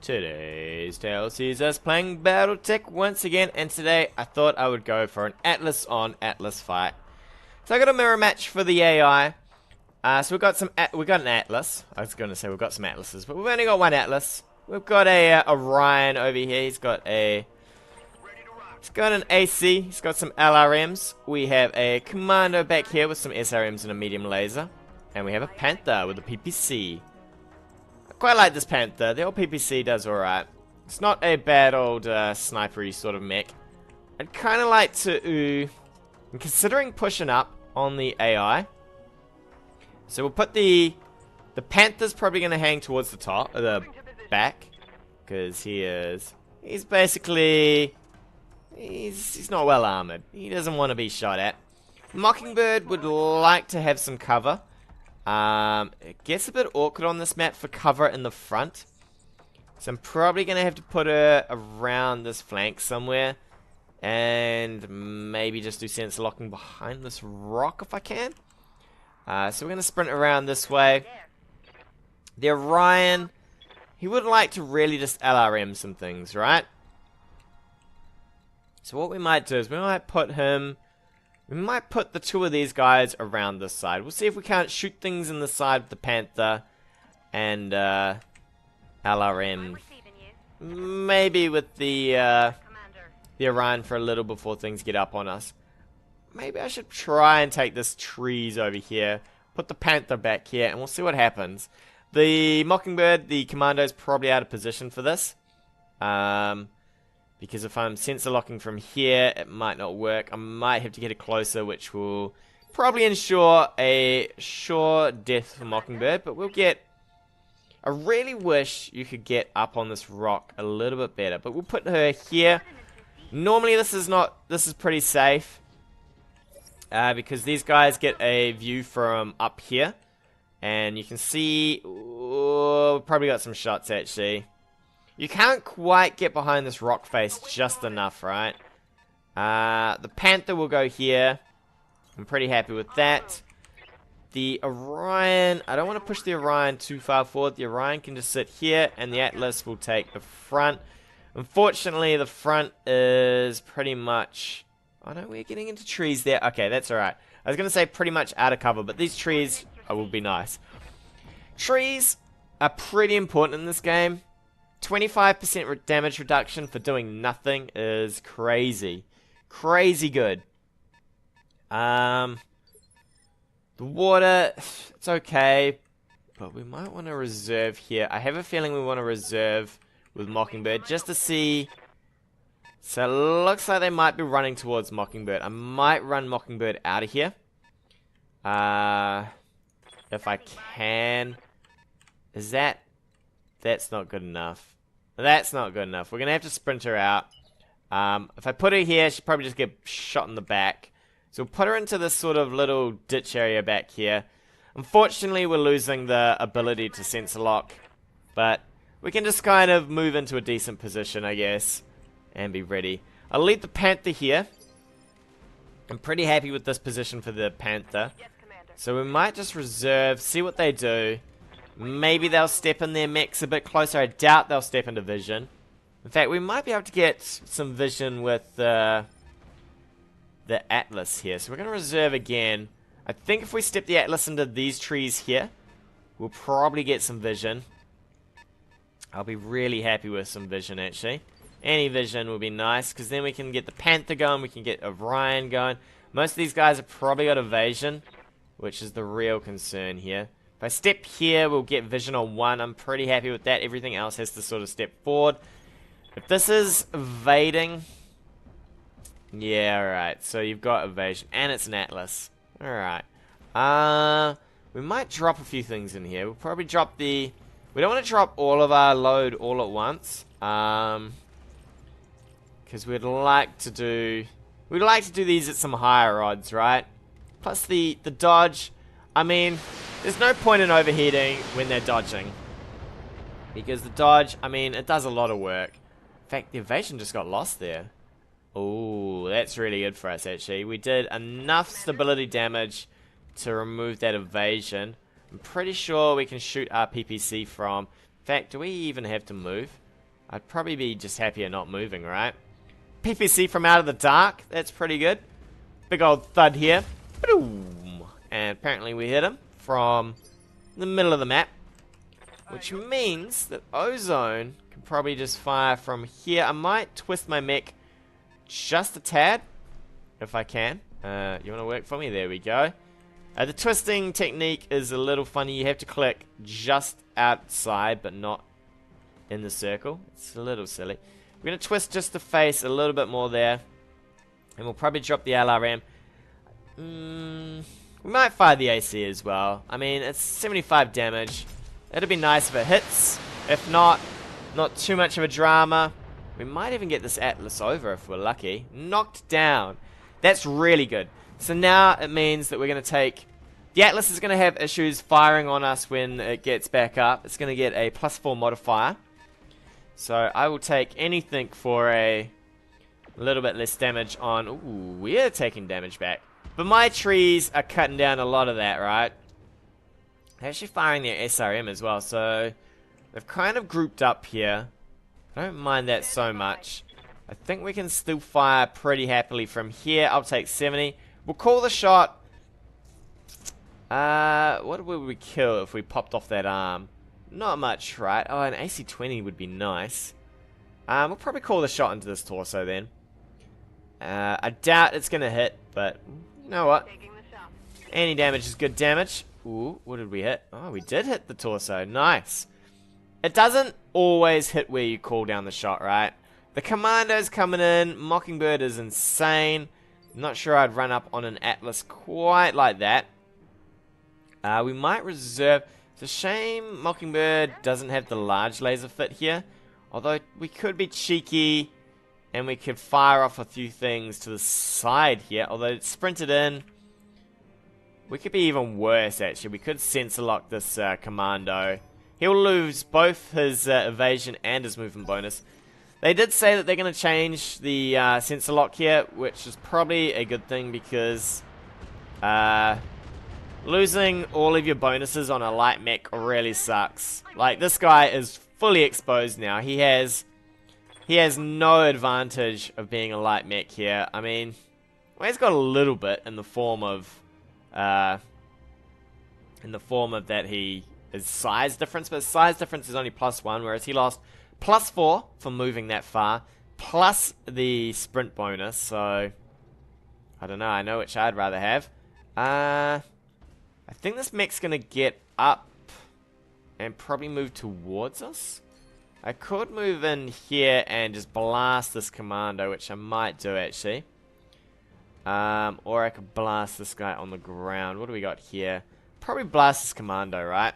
Today's tale sees us playing BattleTech once again, and today I thought I would go for an Atlas on Atlas fight. So I got a mirror match for the AI. So we got an Atlas. I was going to say we've got some Atlases, but we've only got one Atlas. We've got a Orion over here. He's got an AC. He's got some LRMs. We have a Commando back here with some SRMs and a medium laser, and we have a Panther with a PPC. Quite like this Panther. The old PPC does alright. It's not a bad old snipery sort of mech. I'd kind of like to... I'm considering pushing up on the AI. So we'll put the Panther's probably going to hang towards the top, or the back. Because he's basically... He's not well armored. He doesn't want to be shot at. Mockingbird would like to have some cover. It gets a bit awkward on this map for cover in the front. So I'm probably going to have to put her around this flank somewhere. And maybe just do sensor locking behind this rock if I can. So we're going to sprint around this way. The Orion, he would like to really just LRM some things, right? So what we might do is we might put him... We might put the two of these guys around this side. We'll see if we can't shoot things in the side with the Panther and LRM. Maybe with the Orion for a little before things get up on us. Maybe I should try and take this trees over here. Put the Panther back here and we'll see what happens. The Mockingbird, the Commando is probably out of position for this. Because if I'm sensor locking from here, it might not work. I might have to get it closer, which will probably ensure a sure death for Mockingbird. But we'll get... I really wish you could get up on this rock a little bit better. But we'll put her here. Normally this is pretty safe. Because these guys get a view from up here. And you can see... Ooh, we've probably got some shots actually. You can't quite get behind this rock face just enough, right? The Panther will go here. I'm pretty happy with that. The Orion, I don't want to push the Orion too far forward. The Orion can just sit here, and the Atlas will take the front. Unfortunately, the front is pretty much... Oh no, we're getting into trees there. Okay, that's alright. I was going to say pretty much out of cover, but these trees will be nice. Trees are pretty important in this game. 25% damage reduction for doing nothing is crazy. Crazy good. The water, it's okay. But we might want to reserve here. I have a feeling we want to reserve with Mockingbird just to see. So it looks like they might be running towards Mockingbird. I might run Mockingbird out of here. If I can. Is that... That's not good enough. That's not good enough. We're going to have to sprint her out. If I put her here, she'll probably just get shot in the back. So we'll put her into this sort of little ditch area back here. Unfortunately, we're losing the ability to sensor lock. But we can just kind of move into a decent position, I guess. And be ready. I'll leave the Panther here. I'm pretty happy with this position for the Panther. So we might just reserve, see what they do. Maybe they'll step in their mechs a bit closer. I doubt they'll step into vision. In fact, we might be able to get some vision with the Atlas here. So we're going to reserve again. I think if we step the Atlas into these trees here, we'll probably get some vision. I'll be really happy with some vision, actually. Any vision will be nice, because then we can get the Panther going, we can get Orion going. Most of these guys have probably got evasion, which is the real concern here. If I step here, we'll get vision on one. I'm pretty happy with that. Everything else has to sort of step forward. If this is evading... Yeah, alright. So you've got evasion. And it's an Atlas. Alright. We might drop a few things in here. We'll probably drop the... We don't want to drop all of our load all at once. Because we'd like to do... We'd like to do these at some higher odds, right? Plus the dodge... I mean, there's no point in overheating when they're dodging. Because the dodge, I mean, it does a lot of work. In fact, the evasion just got lost there. Oh, that's really good for us, actually. We did enough stability damage to remove that evasion. I'm pretty sure we can shoot our PPC from... In fact, do we even have to move? I'd probably be just happier not moving, right? PPC from out of the dark. That's pretty good. Big old thud here. Boom. And apparently we hit him from the middle of the map. Which means that Ozone can probably just fire from here. I might twist my mech just a tad. If I can. You want to work for me? There we go. The twisting technique is a little funny. You have to click just outside, but not in the circle. It's a little silly. We're going to twist just the face a little bit more there. And we'll probably drop the LRM. We might fire the AC as well. I mean, it's 75 damage. It'd be nice if it hits. If not, not too much of a drama. We might even get this Atlas over if we're lucky. Knocked down. That's really good. So now it means that we're going to take... The Atlas is going to have issues firing on us when it gets back up. It's going to get a +4 modifier. So I will take anything for a little bit less damage on... Ooh, we're taking damage back. But my trees are cutting down a lot of that, right? They're actually firing their SRM as well, so... They've kind of grouped up here. I don't mind that so much. I think we can still fire pretty happily from here. I'll take 70. We'll call the shot. What would we kill if we popped off that arm? Not much, right? Oh, an AC-20 would be nice. We'll probably call the shot into this torso then. I doubt it's going to hit, but you know what? Any damage is good damage. Ooh, what did we hit? Oh, we did hit the torso. Nice. It doesn't always hit where you call down the shot, right? The Commando's coming in. Mockingbird is insane. Not sure I'd run up on an Atlas quite like that. We might reserve... It's a shame Mockingbird doesn't have the large laser fit here. Although we could be cheeky and we could fire off a few things to the side here. Although it's sprinted in. We could be even worse actually. We could sensor lock this Commando. He'll lose both his evasion and his movement bonus. They did say that they're going to change the sensor lock here, which is probably a good thing because losing all of your bonuses on a light mech really sucks. Like, this guy is fully exposed now. He has no advantage of being a light mech here. I mean, well, he's got a little bit in the form of that he is size difference, but size difference is only +1, whereas he lost +4 for moving that far, plus the sprint bonus. So I don't know. I know which I'd rather have. I think this mech's gonna get up and probably move towards us. I could move in here and just blast this Commando, which I might do actually. Or I could blast this guy on the ground. What do we got here? Probably blast this Commando, right?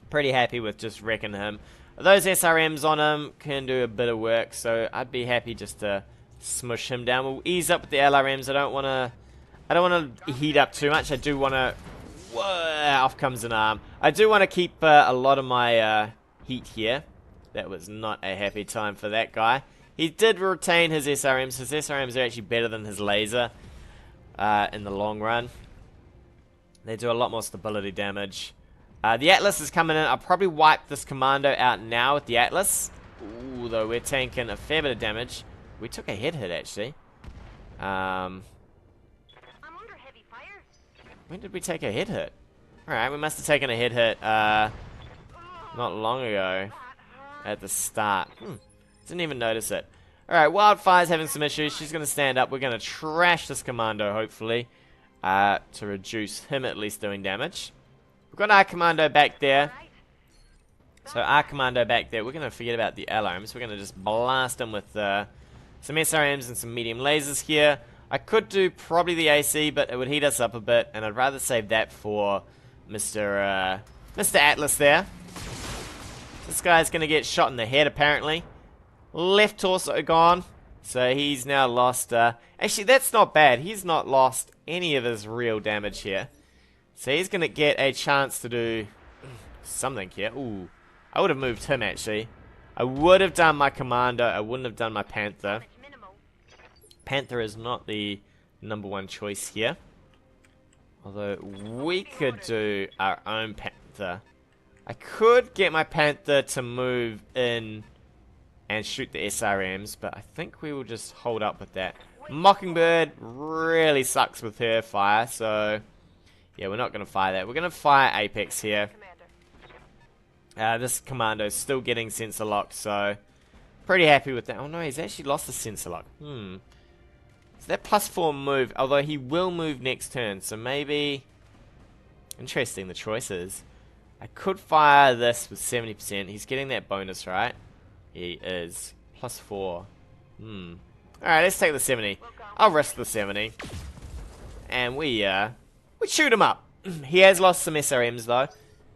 Pretty happy with just wrecking him. Those SRMs on him can do a bit of work, so I'd be happy just to smush him down. We'll ease up with the LRMs. I don't want to heat up too much. I do want to... Whoa, off comes an arm. I do want to keep a lot of my heat here. That was not a happy time for that guy. He did retain his SRMs. His SRMs are actually better than his laser in the long run. They do a lot more stability damage. The Atlas is coming in. I'll probably wipe this Commando out now with the Atlas. Ooh, though we're tanking a fair bit of damage. We took a head hit actually. I'm under heavy fire. When did we take a head hit? Alright, we must have taken a head hit not long ago at the start. Didn't even notice it. Alright, Wildfire's having some issues. She's going to stand up. We're going to trash this Commando, hopefully, to reduce him at least doing damage. We've got our Commando back there. So our Commando back there, we're going to forget about the alarms. We're going to just blast him with some SRMs and some medium lasers here. I could do probably the AC, but it would heat us up a bit, and I'd rather save that for Mr. Atlas there. This guy's going to get shot in the head, apparently. Left torso gone. So he's now lost... actually, that's not bad. He's not lost any of his real damage here. So he's going to get a chance to do something here. Ooh. I would have moved him, actually. I would have done my Commando. I wouldn't have done my Panther. Panther is not the #1 choice here. Although, we could do our own Panther. I could get my Panther to move in and shoot the SRMs, but I think we will just hold up with that. Mockingbird really sucks with her fire, so yeah, we're not going to fire that. We're going to fire Apex here. This commando's still getting sensor locked, so pretty happy with that. Oh no, he's actually lost the sensor lock. So that +4 move, although he will move next turn, so maybe... Interesting, the choices. I could fire this with 70%. He's getting that bonus, right? He is. +4. Alright, let's take the 70. I'll risk the 70. And we shoot him up. He has lost some SRMs though.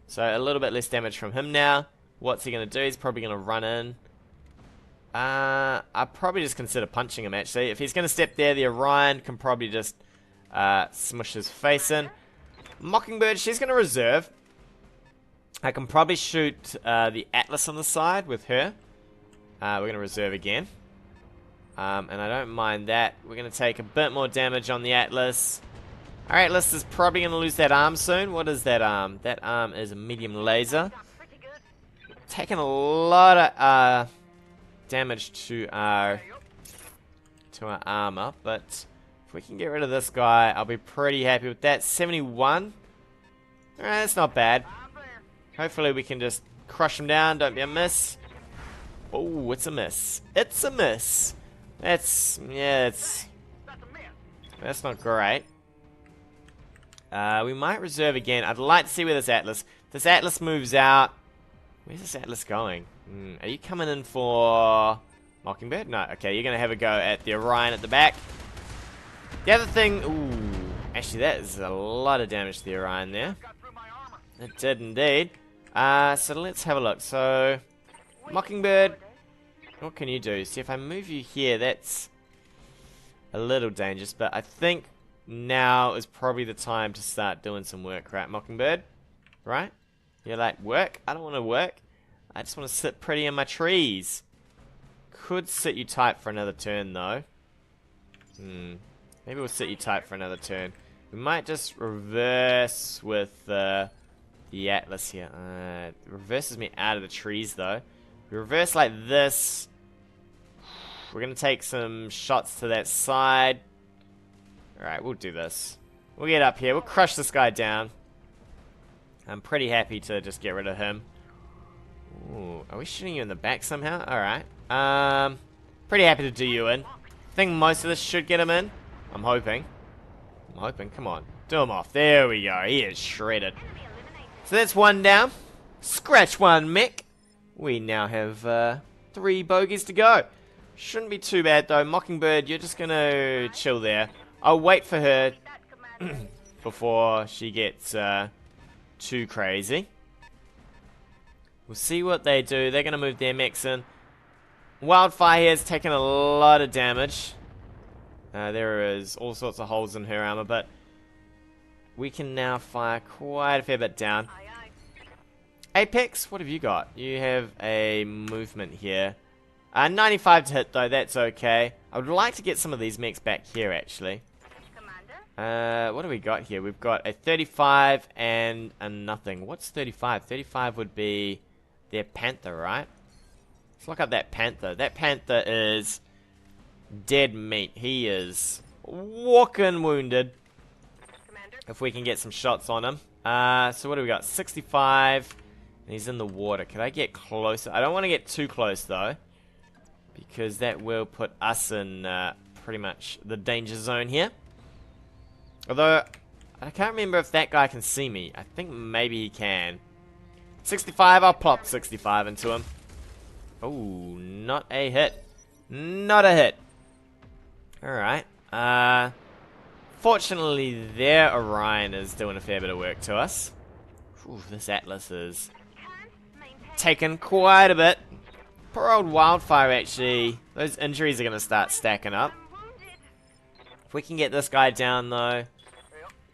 So a little bit less damage from him now. What's he going to do? He's probably going to run in. I'd probably just consider punching him actually. If he's going to step there, the Orion can probably just smush his face in. Mockingbird, she's going to reserve. I can probably shoot the Atlas on the side with her. We're going to reserve again. And I don't mind that. We're going to take a bit more damage on the Atlas. Our Atlas is probably going to lose that arm soon. What is that arm? That arm is a medium laser. Taking a lot of damage to our armor. But if we can get rid of this guy, I'll be pretty happy with that. 71. Alright, that's not bad. Hopefully we can just crush him down. Don't be a miss. Oh, it's a miss. It's a miss. That's not great. We might reserve again. I'd like to see where this Atlas moves out. Where's this Atlas going? Are you coming in for Mockingbird? No. Okay, you're going to have a go at the Orion at the back. The other thing... Ooh. Actually, that is a lot of damage to the Orion there. It did indeed. So let's have a look. So, Mockingbird, what can you do? See, if I move you here, that's a little dangerous, but I think now is probably the time to start doing some work, right, Mockingbird? Right? You're like, work? I don't want to work. I just want to sit pretty in my trees. Could sit you tight for another turn, though. Maybe we'll sit you tight for another turn. We might just reverse with the Atlas here. It reverses me out of the trees, though. If we reverse like this, we're going to take some shots to that side. Alright, we'll do this. We'll get up here. We'll crush this guy down. I'm pretty happy to just get rid of him. Ooh, are we shooting you in the back somehow? Alright. Pretty happy to do you in. I think most of this should get him in. I'm hoping. Come on. Do him off. There we go. He is shredded. So that's one down. Scratch one, mech. We now have 3 bogeys to go. Shouldn't be too bad, though. Mockingbird, you're just going to chill there. I'll wait for her before she gets too crazy. We'll see what they do. They're going to move their mechs in. Wildfire here is taking a lot of damage. There is all sorts of holes in her armor, but we can now fire quite a fair bit down. Apex, what have you got? You have a movement here. 95 to hit, though. That's okay. I would like to get some of these mechs back here, actually. What do we got here? We've got a 35 and a nothing. What's 35? 35 would be their Panther, right? Let's look up that Panther. That Panther is dead meat. He is walking wounded. If we can get some shots on him. So what do we got? 65. And he's in the water. Can I get closer? I don't want to get too close, though. Because that will put us in pretty much the danger zone here. Although, I can't remember if that guy can see me. I think maybe he can. 65, I'll plop 65 into him. Oh, not a hit. Not a hit. Alright. Fortunately, their Orion is doing a fair bit of work to us. Ooh, this Atlas is taking quite a bit. Poor old Wildfire, actually. Those injuries are going to start stacking up. If we can get this guy down, though,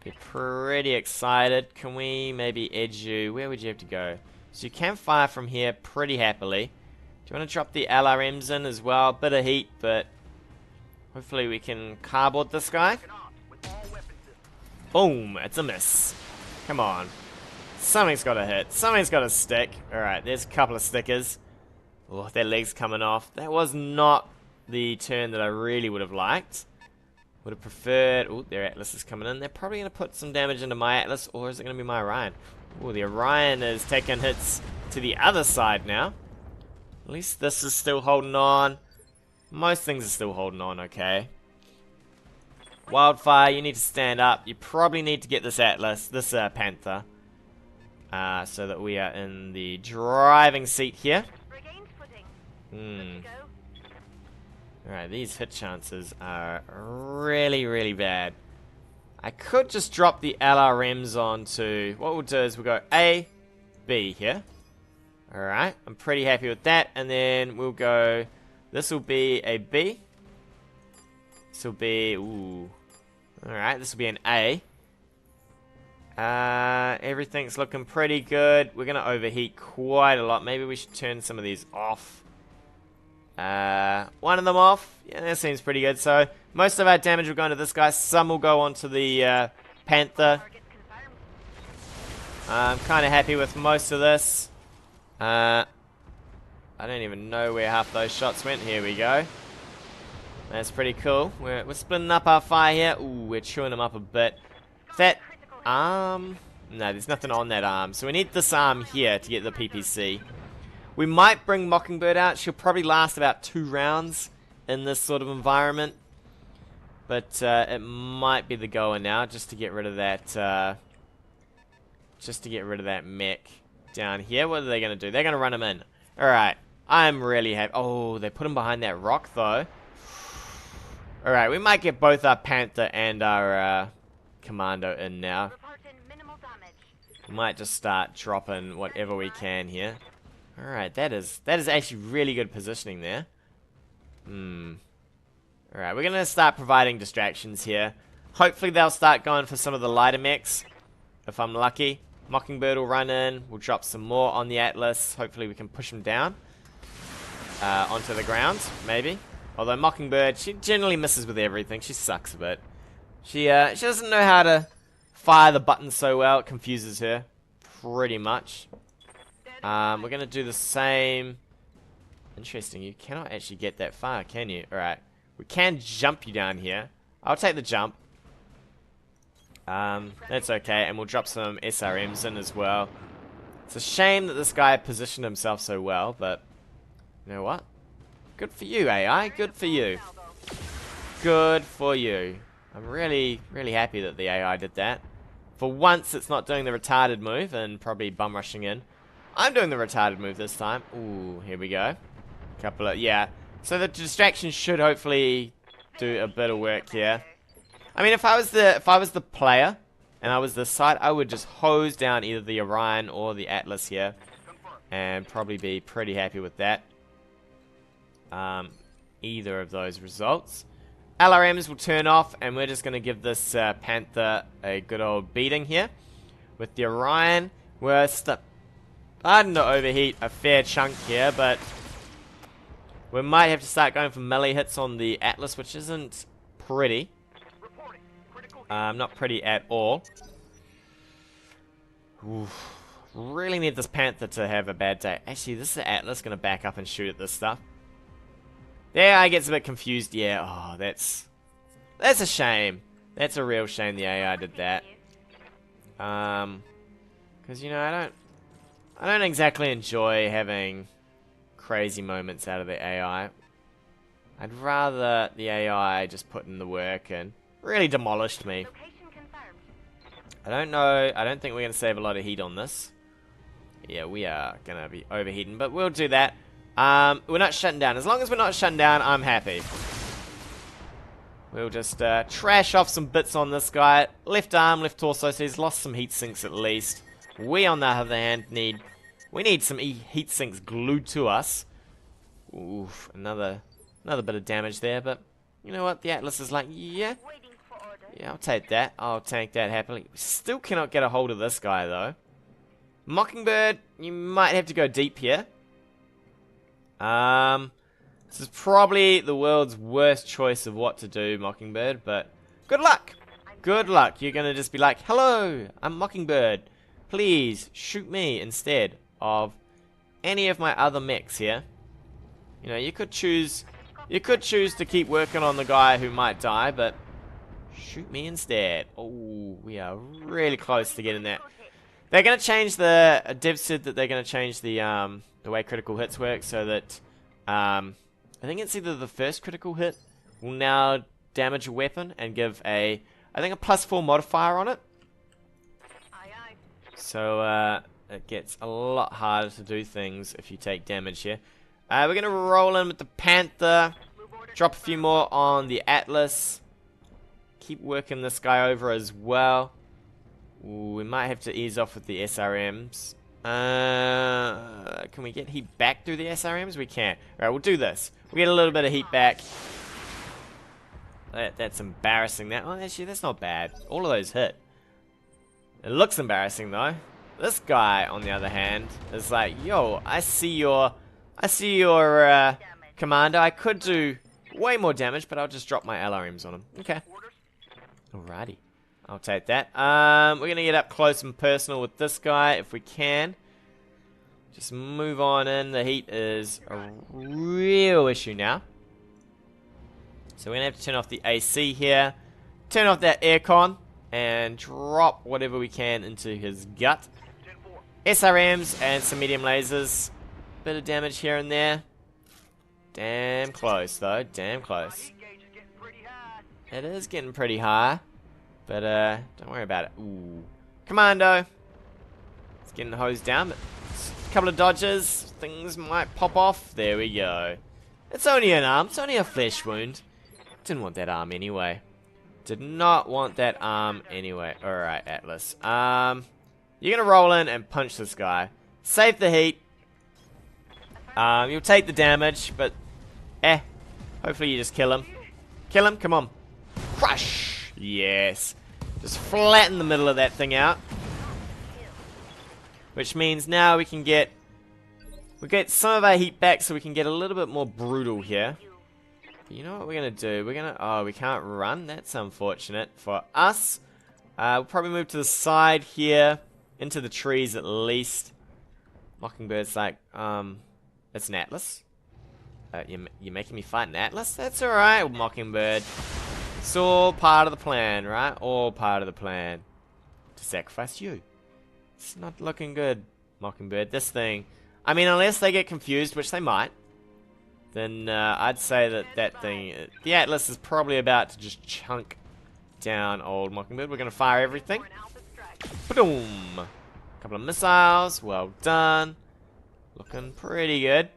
be pretty excited. Can we maybe edge you? Where would you have to go? So you can fire from here pretty happily. Do you want to drop the LRMs in as well? Bit of heat, but hopefully we can cardboard this guy. Boom! It's a miss. Come on. Something's got to hit. Something's got to stick. Alright, there's a couple of stickers. Oh, their leg's coming off. That was not the turn that I really would have liked. Would have preferred... Oh, their Atlas is coming in. They're probably going to put some damage into my Atlas, or is it going to be my Orion? Oh, the Orion is taking hits to the other side now. At least this is still holding on. Most things are still holding on, okay. Wildfire, you need to stand up. You probably need to get this Atlas, this Panther. So that we are in the driving seat here. Alright, these hit chances are really, really bad. I could just drop the LRMs onto... What we'll do is we'll go A, B here. Alright, I'm pretty happy with that. And then we'll go... This will be a B. This will be... Ooh. Alright, this will be an A. Everything's looking pretty good. We're going to overheat quite a lot. Maybe we should turn some of these off. One of them off. Yeah, that seems pretty good. So, most of our damage will go into this guy. Some will go onto the Panther. I'm kind of happy with most of this. I don't even know where half those shots went. Here we go. That's pretty cool. We're splitting up our fire here. Ooh, we're chewing them up a bit. That arm... No, there's nothing on that arm. So we need this arm here to get the PPC. We might bring Mockingbird out. She'll probably last about 2 rounds in this sort of environment. But it might be the goer now, just to get rid of that... just to get rid of that mech down here. What are they going to do? They're going to run him in. Alright. I'm really happy. Oh, they put him behind that rock, though. Alright, we might get both our Panther and our Commando in now. We might just start dropping whatever we can here. Alright, that is actually really good positioning there. Alright, we're going to start providing distractions here. Hopefully they'll start going for some of the lighter mechs, if I'm lucky. Mockingbird will run in, we'll drop some more on the Atlas. Hopefully we can push them down onto the ground, maybe. Although Mockingbird, she generally misses with everything. She sucks a bit. She doesn't know how to fire the buttons so well. It confuses her pretty much. We're going to do the same. Interesting, you cannot actually get that far, can you? Alright, we can jump you down here. I'll take the jump. That's okay, and we'll drop some SRMs in as well. It's a shame that this guy positioned himself so well, but you know what? Good for you, AI. Good for you. Good for you. I'm really, really happy that the AI did that. For once, it's not doing the retarded move and probably bum rushing in. I'm doing the retarded move this time. Ooh, here we go. Couple of, yeah. So the distraction should hopefully do a bit of work here. I mean, if I was the player and I was this side, I would just hose down either the Orion or the Atlas here, and probably be pretty happy with that. Either of those results. LRMs will turn off, and we're just going to give this Panther a good old beating here. With the Orion, we're starting to overheat a fair chunk here, but we might have to start going for melee hits on the Atlas, which isn't pretty. Not pretty at all. Oof. Really need this Panther to have a bad day. Actually, this is the Atlas going to back up and shoot at this stuff. The AI gets a bit confused. Yeah, oh, that's a shame. That's a real shame the AI did that. Because, you know, I don't exactly enjoy having crazy moments out of the AI. I'd rather the AI just put in the work and really demolished me. I don't know. I don't think we're going to save a lot of heat on this. Yeah, we are going to be overheating, but we'll do that. We're not shutting down. As long as we're not shutting down, I'm happy. We'll just trash off some bits on this guy. Left arm, left torso, so he's lost some heat sinks at least. We, on the other hand, need some heat sinks glued to us. Oof, another bit of damage there, but you know what? The Atlas is like, yeah, I'll take that. I'll take that happily. We still cannot get a hold of this guy, though. Mockingbird, you might have to go deep here. This is probably the world's worst choice of what to do, Mockingbird, but good luck. Good luck. You're going to just be like, hello, I'm Mockingbird. Please shoot me instead of any of my other mechs here. You know, you could choose to keep working on the guy who might die, but shoot me instead. Oh, we are really close to getting that. They're gonna change the Dev said that they're gonna change the way critical hits work, so that I think it's either the first critical hit will now damage a weapon and give a a +4 modifier on it. So it gets a lot harder to do things if you take damage here. We're gonna roll in with the Panther, drop a few more on the Atlas, keep working this guy over as well. Ooh, we might have to ease off with the SRMs. Can we get heat back through the SRMs? We can. Alright, we'll do this. We'll get a little bit of heat back. That's embarrassing. Oh, actually, that's not bad. All of those hit. It looks embarrassing, though. This guy, on the other hand, is like, yo, I see your commander. I could do way more damage, but I'll just drop my LRMs on him. Okay. Alrighty. I'll take that. We're going to get up close and personal with this guy if we can. Just move on in. The heat is a real issue now. So we're going to have to turn off the AC here. Turn off that aircon. And drop whatever we can into his gut. SRMs and some medium lasers. Bit of damage here and there. Damn close, though. Damn close. It is getting pretty high. But, don't worry about it. Ooh. Commando. It's getting hosed down, but a couple of dodges. Things might pop off. There we go. It's only an arm. It's only a flesh wound. Didn't want that arm anyway. Did not want that arm anyway. Alright, Atlas. You're gonna roll in and punch this guy. Save the heat. You'll take the damage, but hopefully you just kill him. Kill him, come on. Crush! Yes. Just flatten the middle of that thing out. Which means now we get some of our heat back so we can get a little bit more brutal here. But you know what we're gonna do? Oh, we can't run. That's unfortunate for us. We'll probably move to the side here. Into the trees at least. Mockingbird's like, it's an Atlas. You're making me fight an Atlas? That's alright, Mockingbird. It's all part of the plan, right? All part of the plan. To sacrifice you. It's not looking good, Mockingbird. This thing, I mean, unless they get confused, which they might, then I'd say that thing, the Atlas is probably about to just chunk down old Mockingbird. We're going to fire everything. Boom! Couple of missiles. Well done. Looking pretty good.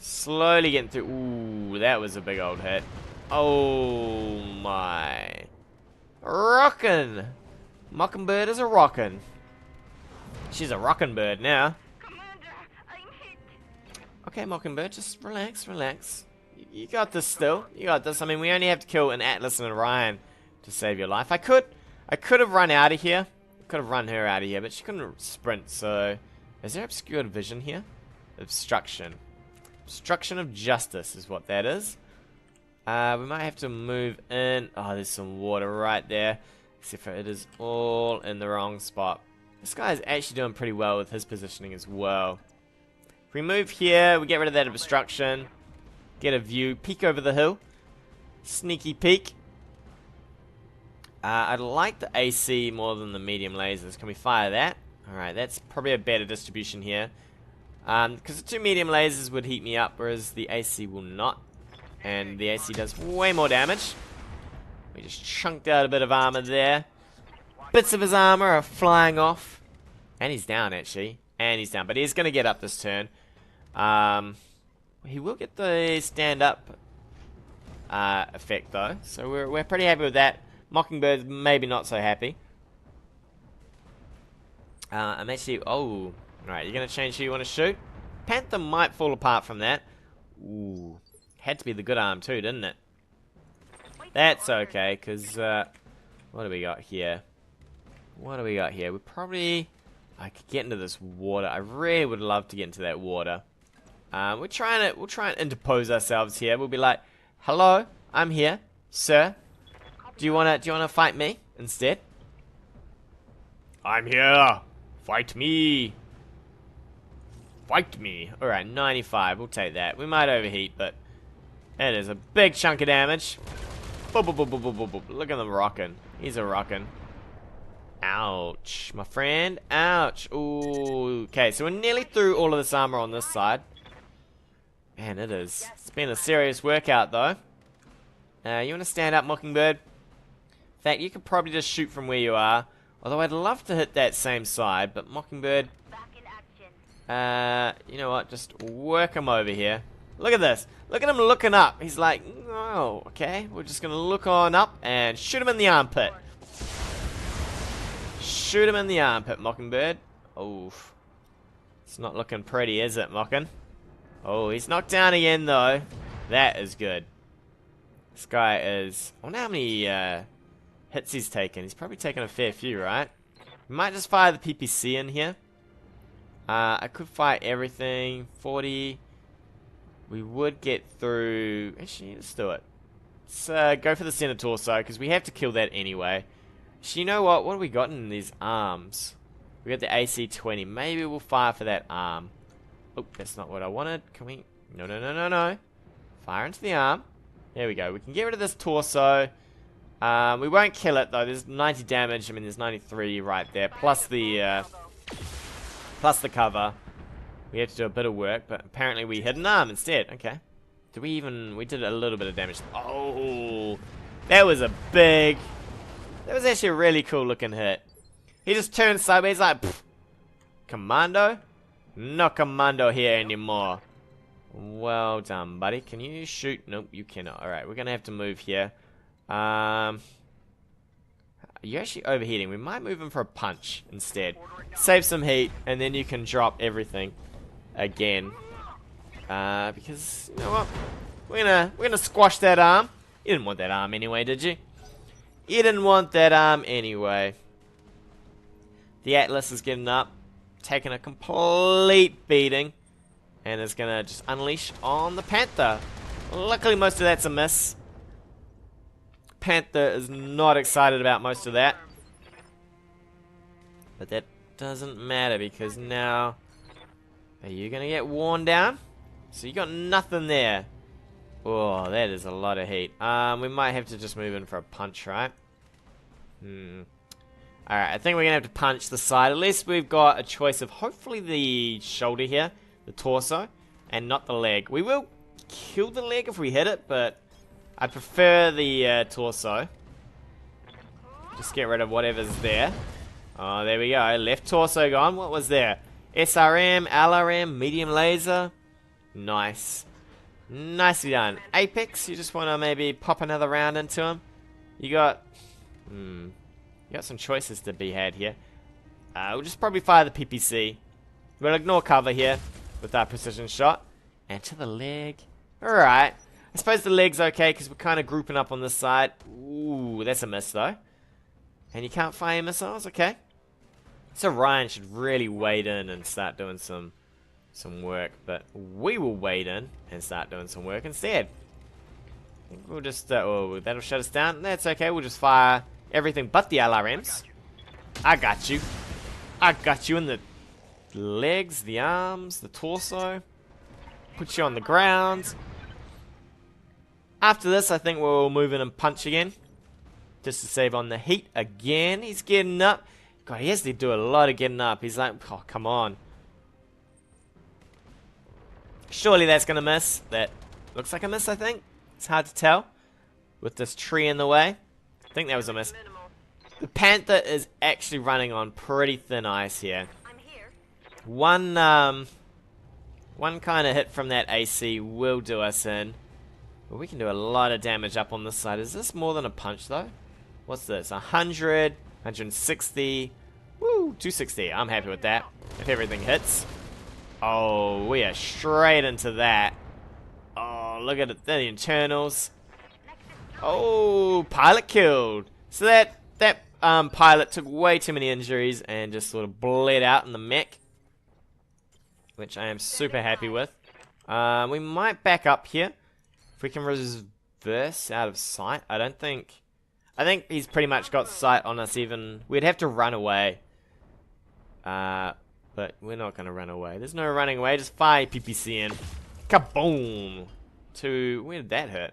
Slowly getting through. Ooh, that was a big old hit. Oh my. Rockin'. Mockingbird is a rockin'. She's a rockin' bird now. Okay, Mockingbird, just relax, relax. You got this still. You got this. I mean, we only have to kill an Atlas and a Orion to save your life. I could have run out of here. Could have run her out of here, but she couldn't sprint, so... Is there obscured vision here? Obstruction. Obstruction of justice is what that is. We might have to move in. Oh, there's some water right there. Except for it is all in the wrong spot. This guy is actually doing pretty well with his positioning as well. If we move here, we get rid of that obstruction. Get a view. Peek over the hill. Sneaky peek. I'd like the AC more than the medium lasers. Can we fire that? Alright, that's probably a better distribution here. Because the two medium lasers would heat me up, whereas the AC will not. And the AC does way more damage. We just chunked out a bit of armor there. Bits of his armor are flying off. And he's down, actually. And he's down. But he's going to get up this turn. He will get the stand-up effect, though. So we're pretty happy with that. Mockingbird's maybe not so happy. I'm actually... Oh. Alright, you're going to change who you want to shoot? Panther might fall apart from that. Ooh. Had to be the good arm too, didn't it? That's okay, because... what do we got here? What do we got here? We probably... I could get into this water. I really would love to get into that water. We'll try and interpose ourselves here. We'll be like, hello, I'm here, sir. Do you wanna fight me instead? I'm here. Fight me. Fight me. Alright, 95. We'll take that. We might overheat, but it is a big chunk of damage. Boop, boop, boop, boop, boop, boop, boop. Look at them rocking. He's a rocking. Ouch, my friend. Ouch. Ooh. Okay, so we're nearly through all of this armor on this side. Man, it is. It's been a serious workout, though. You want to stand up, Mockingbird? In fact, you could probably just shoot from where you are. Although I'd love to hit that same side, but Mockingbird... you know what? Just work him over here. Look at this. Look at him looking up. He's like, oh, okay. We're just going to look on up and shoot him in the armpit. Shoot him in the armpit, Mockingbird. Oof. It's not looking pretty, is it, Mockin? Oh, he's knocked down again, though. That is good. This guy is... I wonder how many hits he's taken. He's probably taken a fair few, right? We might just fire the PPC in here. I could fire everything. 40. We would get through... Actually, let's do it. Let's go for the center torso, because we have to kill that anyway. Actually, you know what? What have we got in these arms? We got the AC-20. Maybe we'll fire for that arm. Oh, that's not what I wanted. Can we... No, no, no, no, no. Fire into the arm. There we go. We can get rid of this torso. We won't kill it, though. There's 90 damage. I mean, there's 93 right there. Plus the cover. We have to do a bit of work, but apparently we hit an arm instead. Okay. Did we even... We did a little bit of damage. Oh! That was a big... That was actually a really cool looking hit. He just turned sideways like... Pfft. Commando? No commando here anymore. Well done, buddy. Can you shoot? Nope, you cannot. Alright, we're going to have to move here. You're actually overheating. We might move him for a punch instead. Save some heat, and then you can drop everything again. Because, you know what? We're gonna squash that arm. You didn't want that arm anyway, did you? You didn't want that arm anyway. The Atlas is getting up, taking a complete beating, and is gonna just unleash on the Panther. Luckily, most of that's a miss. Panther is not excited about most of that. But that doesn't matter because now... Are you going to get worn down? So you got nothing there. Oh, that is a lot of heat. We might have to just move in for a punch, right? Alright, I think we're going to have to punch the side. At least we've got a choice of hopefully the shoulder here, the torso, and not the leg. We will kill the leg if we hit it, but... I prefer the torso. Just get rid of whatever's there. Oh, there we go. Left torso gone. What was there? SRM, LRM, medium laser. Nice. Nicely done. Apex, you just want to maybe pop another round into him. You got... you got some choices to be had here. We'll just probably fire the PPC. We'll ignore cover here with that precision shot. And to the leg. Alright. I suppose the leg's okay because we're kind of grouping up on this side. Ooh, that's a miss though. And you can't fire missiles? Okay. So Ryan should really wade in and start doing some work. But we will wade in and start doing some work instead. I think we'll just... oh, that'll shut us down. That's okay. We'll just fire everything but the LRMs. I got you. I got you in the legs, the arms, the torso. Put you on the ground. After this, I think we'll move in and punch again. Just to save on the heat again. He's getting up. God, he has to do a lot of getting up. He's like, oh, come on. Surely that's going to miss. That looks like a miss, I think. It's hard to tell. With this tree in the way. I think that was a miss. The Panther is actually running on pretty thin ice here. One kind of hit from that AC will do us in. But we can do a lot of damage up on this side. Is this more than a punch, though? What's this? 100, 160. Woo, 260. I'm happy with that. If everything hits. Oh, we are straight into that. Oh, look at it. The internals. Oh, pilot killed. So that pilot took way too many injuries and just sort of bled out in the mech. Which I am super happy with. We might back up here. If we can reverse out of sight. I think he's pretty much got sight on us even. We'd have to run away. But we're not going to run away. There's no running away. Just fire PPC in. Kaboom! Where did that hurt?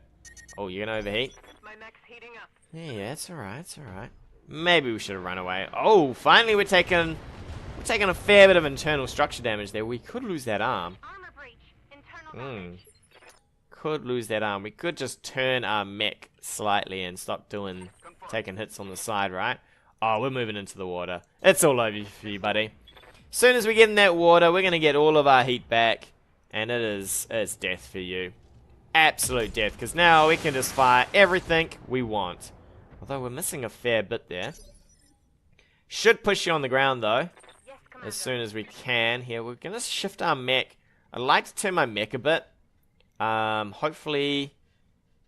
Oh, you're going to overheat? My mech's heating up. Yeah, it's alright, it's alright. Maybe we should have run away. Oh, finally we're taking a fair bit of internal structure damage there. We could lose that arm. Armor breach. Internal damage. Could lose that arm. We could just turn our mech slightly and stop taking hits on the side, right? Oh, we're moving into the water. It's all over for you, buddy. As soon as we get in that water, we're going to get all of our heat back. And it's death for you. Absolute death. Because now we can just fire everything we want. Although we're missing a fair bit there. Should push you on the ground, though. Yes, As soon as we can. Here, we're going to shift our mech. I'd like to turn my mech a bit. Hopefully,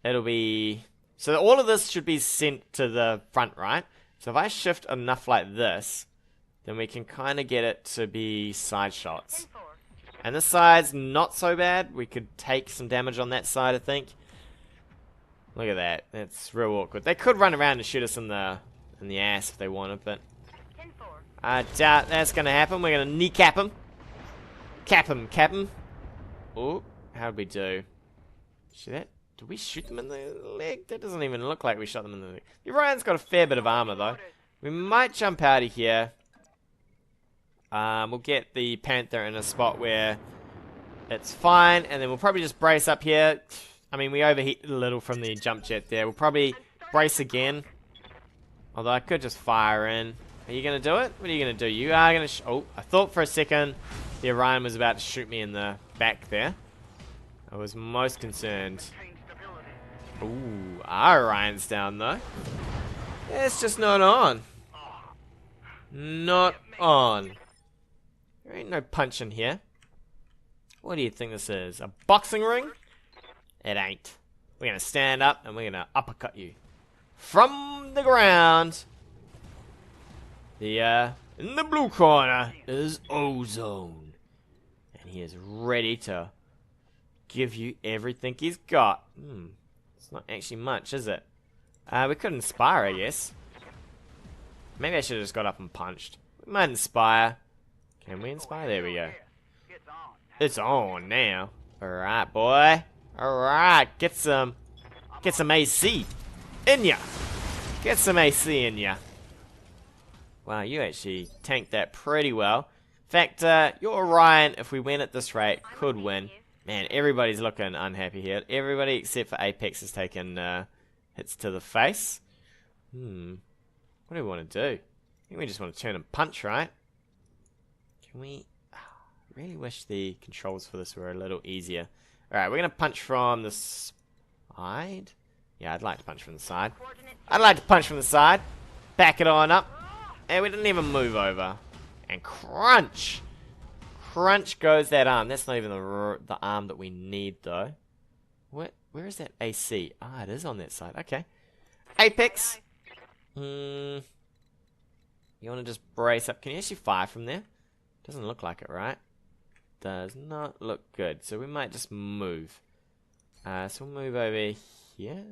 it'll be... So all of this should be sent to the front, right? So if I shift enough like this, then we can kind of get it to be side shots. 10-4. And this side's not so bad. We could take some damage on that side, I think. Look at that. That's real awkward. They could run around and shoot us in the ass if they wanted, but 10-4. I doubt that's going to happen. We're going to kneecap him. Cap him. Oh, how'd we do? See that? Did we shoot them in the leg? That doesn't even look like we shot them in the leg. Orion's got a fair bit of armor, though. We might jump out of here. We'll get the Panther in a spot where it's fine, and then we'll probably just brace up here. I mean, we overheated a little from the jump jet there. We'll probably brace again. Although I could just fire in. Are you going to do it? What are you going to do? You are going to... Oh, I thought for a second the Orion was about to shoot me in the back there. I was most concerned. Ooh, our Orion's down, though. It's just not on. Not on. There ain't no punching here. What do you think this is? A boxing ring? It ain't. We're gonna stand up and we're gonna uppercut you. From the ground. In the blue corner is Ozone. And he is ready to give you everything he's got. It's not actually much, is it? We could inspire, I guess. Maybe I should have just got up and punched. We might inspire. Can we inspire? There we go. It's on now. Alright, boy. Alright, get some AC in ya. Get some AC in ya. Wow, you actually tanked that pretty well. In fact, your Orion, if we win at this rate, could win. Man, everybody's looking unhappy here. Everybody except for Apex has taken hits to the face. What do we want to do? I think we just want to turn and punch, right? Can we... I really wish the controls for this were a little easier. Alright, we're going to punch from the side. Yeah, I'd like to punch from the side. I'd like to punch from the side. Back it on up. And we didn't even move over. And crunch! Crunch goes that arm. That's not even the arm that we need, though. Where is that AC? Ah, it is on that side. Okay. Apex! You want to just brace up. Can you actually fire from there? Doesn't look like it, right? Does not look good. So we might just move. So we'll move over here.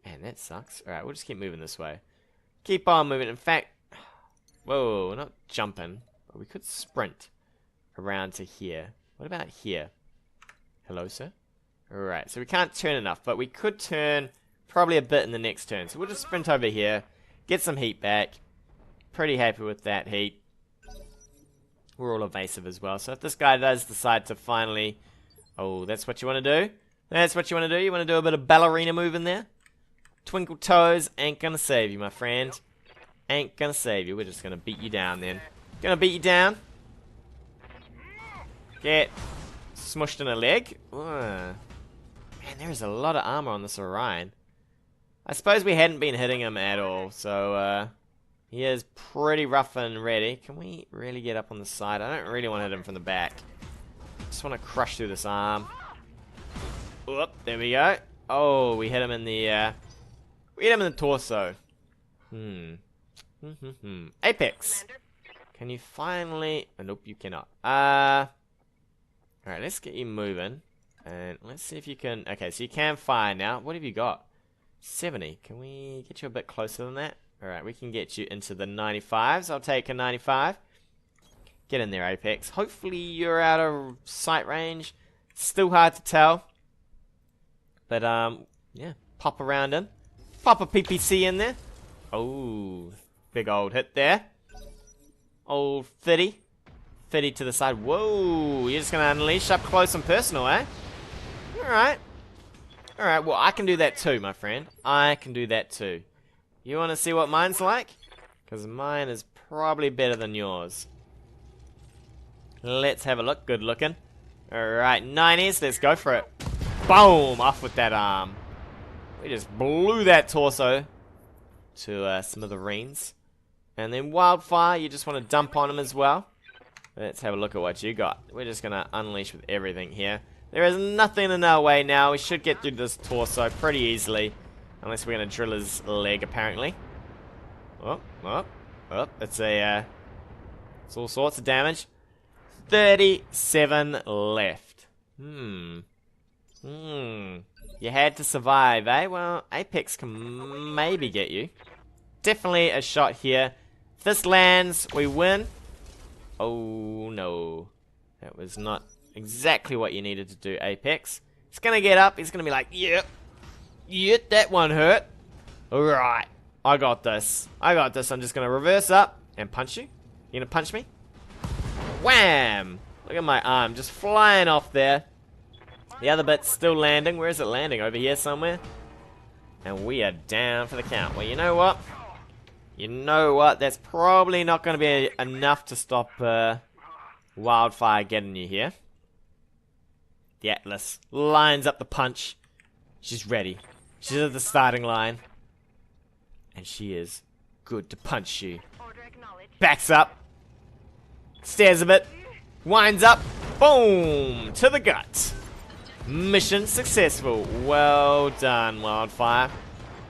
Man, that sucks. Alright, we'll just keep moving this way. Keep on moving. In fact, whoa, we're not jumping. But we could sprint around to here. What about here? Hello, sir? Alright, so we can't turn enough. But we could turn probably a bit in the next turn. So we'll just sprint over here. Get some heat back. Pretty happy with that heat. We're all evasive as well. So if this guy does decide to finally... Oh, that's what you want to do? That's what you want to do? You want to do a bit of ballerina move in there? Twinkle toes ain't gonna save you, my friend. Ain't gonna save you. We're just gonna beat you down then. Gonna beat you down. Get smushed in a leg. Man, there is a lot of armor on this Orion. I suppose we hadn't been hitting him at all, so he is pretty rough and ready. Can we really get up on the side? I don't really want to hit him from the back. Just want to crush through this arm. Oop, there we go. Oh, we hit him in the we hit him in the torso. Apex. Can you finally... Oh, nope, you cannot. Alright, let's get you moving. And let's see if you can... Okay, so you can fire now. What have you got? 70. Can we get you a bit closer than that? Alright, we can get you into the 95s. I'll take a 95. Get in there, Apex. Hopefully you're out of sight range. Still hard to tell. But, yeah. Pop around him. Pop a PPC in there. Oh, big old hit there. Old 30. 30 to the side. Whoa, you're just going to unleash up close and personal, eh? Alright. Alright, well, I can do that too, my friend. I can do that too. You want to see what mine's like? Because mine is probably better than yours. Let's have a look. Good looking. Alright, 90s. Let's go for it. Boom! Off with that arm. We just blew that torso to smithereens. And then Wildfire, you just want to dump on him as well. Let's have a look at what you got. We're just going to unleash with everything here. There is nothing in our way now. We should get through this torso pretty easily. Unless we're going to drill his leg, apparently. Oh, oh, oh. It's all sorts of damage. 37 left. You had to survive, eh? Well, Apex can maybe get you. Definitely a shot here. If this lands, we win. Oh, no. That was not exactly what you needed to do, Apex. He's going to get up. He's going to be like, yep. Yep, that one hurt. Alright. I got this. I got this. I'm just going to reverse up and punch you. You going to punch me? Wham! Look at my arm. Just flying off there. The other bit's still landing. Where is it landing? Over here somewhere? And we are down for the count. Well, you know what? You know what? That's probably not going to be enough to stop Wildfire getting you here. The Atlas lines up the punch. She's ready. She's at the starting line. And she is good to punch you. Backs up. Stares a bit. Winds up. Boom! To the gut. Mission successful. Well done, Wildfire.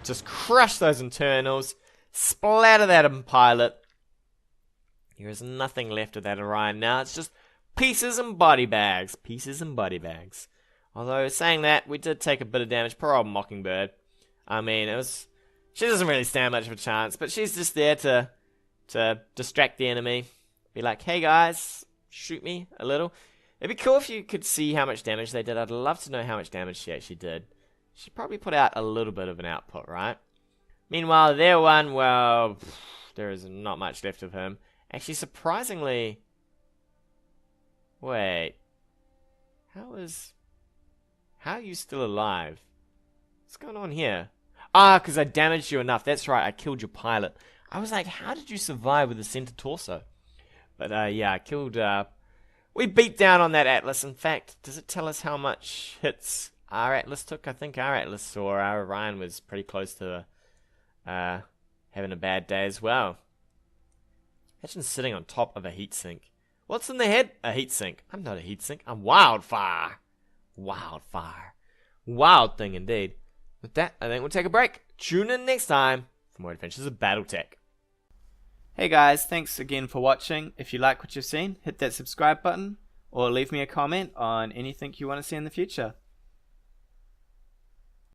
Just crush those internals. Splatter that pilot. There is nothing left of that Orion now. It's just pieces and body bags. Pieces and body bags. Although, saying that, we did take a bit of damage. Poor old Mockingbird. I mean, it was... She doesn't really stand much of a chance, but she's just there to distract the enemy. Be like, hey guys, shoot me a little. It'd be cool if you could see how much damage they did. I'd love to know how much damage she actually did. She probably put out a little bit of an output, right? Meanwhile, their one, well, there is not much left of him. Actually, surprisingly... Wait. How are you still alive? What's going on here? Ah, because I damaged you enough. That's right, I killed your pilot. I was like, how did you survive with the center torso? But, yeah, I killed... We beat down on that Atlas. In fact, does it tell us how much hits our Atlas took? I think our Atlas or our Orion was pretty close to having a bad day as well. Imagine sitting on top of a heatsink. What's in the head? A heatsink. I'm not a heatsink. I'm Wildfire. Wildfire. Wild thing indeed. With that, I think we'll take a break. Tune in next time for more adventures of BattleTech. Hey guys, thanks again for watching. If you like what you've seen, hit that subscribe button or leave me a comment on anything you want to see in the future.